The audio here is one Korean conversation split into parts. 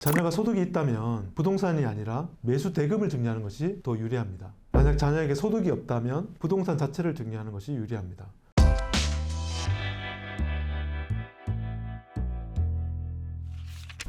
자녀가 소득이 있다면 부동산이 아니라 매수 대금을 증여하는 것이 더 유리합니다. 만약 자녀에게 소득이 없다면 부동산 자체를 증여하는 것이 유리합니다.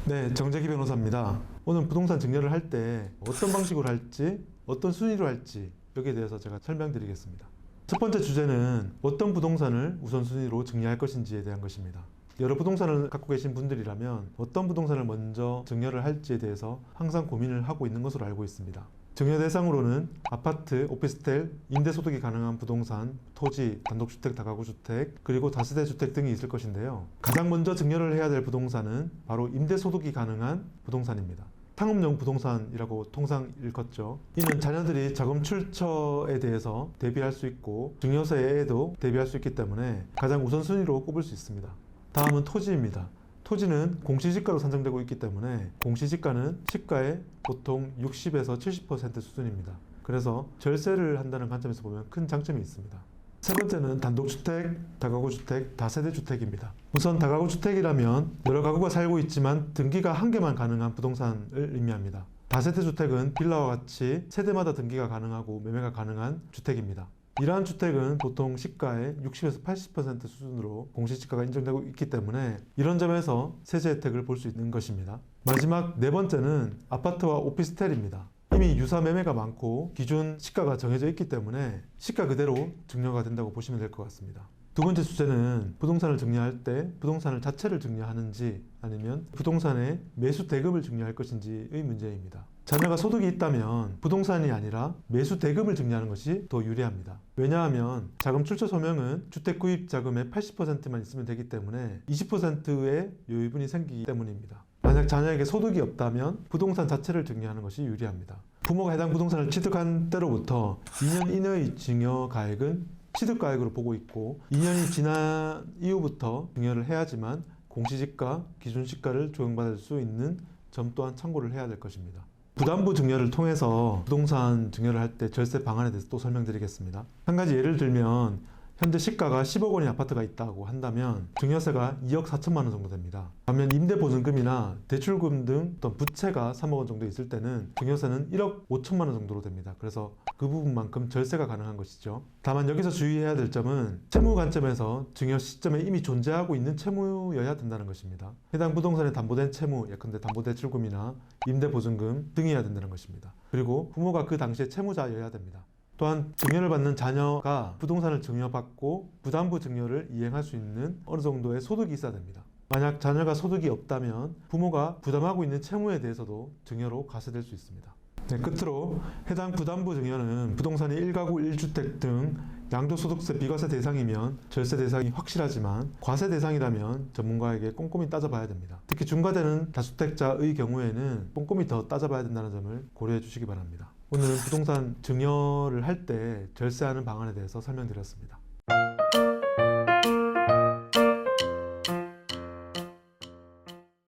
네, 정재기 변호사입니다. 오늘 부동산 증여를 할 때 어떤 방식으로 할지, 어떤 순위로 할지 여기에 대해서 제가 설명드리겠습니다. 첫 번째 주제는 어떤 부동산을 우선순위로 증여할 것인지에 대한 것입니다. 여러 부동산을 갖고 계신 분들이라면 어떤 부동산을 먼저 증여를 할지에 대해서 항상 고민을 하고 있는 것으로 알고 있습니다. 증여 대상으로는 아파트, 오피스텔, 임대소득이 가능한 부동산, 토지, 단독주택, 다가구주택, 그리고 다세대 주택 등이 있을 것인데요. 가장 먼저 증여를 해야 될 부동산은 바로 임대소득이 가능한 부동산입니다. 상업용 부동산이라고 통상 일컫죠. 이는 자녀들이 자금 출처에 대해서 대비할 수 있고 증여세에도 대비할 수 있기 때문에 가장 우선순위로 꼽을 수 있습니다. 다음은 토지입니다. 토지는 공시지가로 산정되고 있기 때문에 공시지가는 시가의 보통 60에서 70% 수준입니다. 그래서 절세를 한다는 관점에서 보면 큰 장점이 있습니다. 세 번째는 단독주택, 다가구주택, 다세대주택입니다. 우선 다가구주택이라면 여러 가구가 살고 있지만 등기가 한 개만 가능한 부동산을 의미합니다. 다세대주택은 빌라와 같이 세대마다 등기가 가능하고 매매가 가능한 주택입니다. 이러한 주택은 보통 시가의 60에서 80% 수준으로 공시지가가 인정되고 있기 때문에 이런 점에서 세제 혜택을 볼 수 있는 것입니다. 마지막 네 번째는 아파트와 오피스텔입니다. 이미 유사 매매가 많고 기준 시가가 정해져 있기 때문에 시가 그대로 증여가 된다고 보시면 될 것 같습니다. 두 번째 주제는 부동산을 증여할 때 부동산을 자체를 증여하는지 아니면 부동산의 매수 대금을 증여할 것인지의 문제입니다. 자녀가 소득이 있다면 부동산이 아니라 매수 대금을 증여하는 것이 더 유리합니다. 왜냐하면 자금 출처 소명은 주택 구입 자금의 80%만 있으면 되기 때문에 20%의 여유분이 생기기 때문입니다. 만약 자녀에게 소득이 없다면 부동산 자체를 증여하는 것이 유리합니다. 부모가 해당 부동산을 취득한 때로부터 2년 이내의 증여 가액은 취득가액으로 보고 있고 2년이 지난 이후부터 증여를 해야지만 공시지가, 기준시가를 적용받을 수 있는 점 또한 참고를 해야 될 것입니다. 부담부 증여를 통해서 부동산 증여를 할 때 절세 방안에 대해서 또 설명드리겠습니다. 한 가지 예를 들면 현재 시가가 10억 원의 아파트가 있다고 한다면 증여세가 2억 4천만 원 정도 됩니다. 반면 임대보증금이나 대출금 등 어떤 부채가 3억 원 정도 있을 때는 증여세는 1억 5천만 원 정도로 됩니다. 그래서 그 부분만큼 절세가 가능한 것이죠. 다만 여기서 주의해야 될 점은 채무 관점에서 증여 시점에 이미 존재하고 있는 채무여야 된다는 것입니다. 해당 부동산에 담보된 채무, 예컨대 담보대출금이나 임대보증금 등이어야 된다는 것입니다. 그리고 부모가 그 당시에 채무자여야 됩니다. 또한 증여를 받는 자녀가 부동산을 증여받고 부담부 증여를 이행할 수 있는 어느 정도의 소득이 있어야 됩니다. 만약 자녀가 소득이 없다면 부모가 부담하고 있는 채무에 대해서도 증여로 과세될 수 있습니다. 네, 끝으로 해당 부담부 증여는 부동산이 1가구 1주택 등 양도소득세 비과세 대상이면 절세 대상이 확실하지만 과세 대상이라면 전문가에게 꼼꼼히 따져봐야 됩니다. 특히 중과되는 다주택자의 경우에는 꼼꼼히 더 따져봐야 된다는 점을 고려해 주시기 바랍니다. 오늘은 부동산 증여를 할 때 절세하는 방안에 대해서 설명드렸습니다.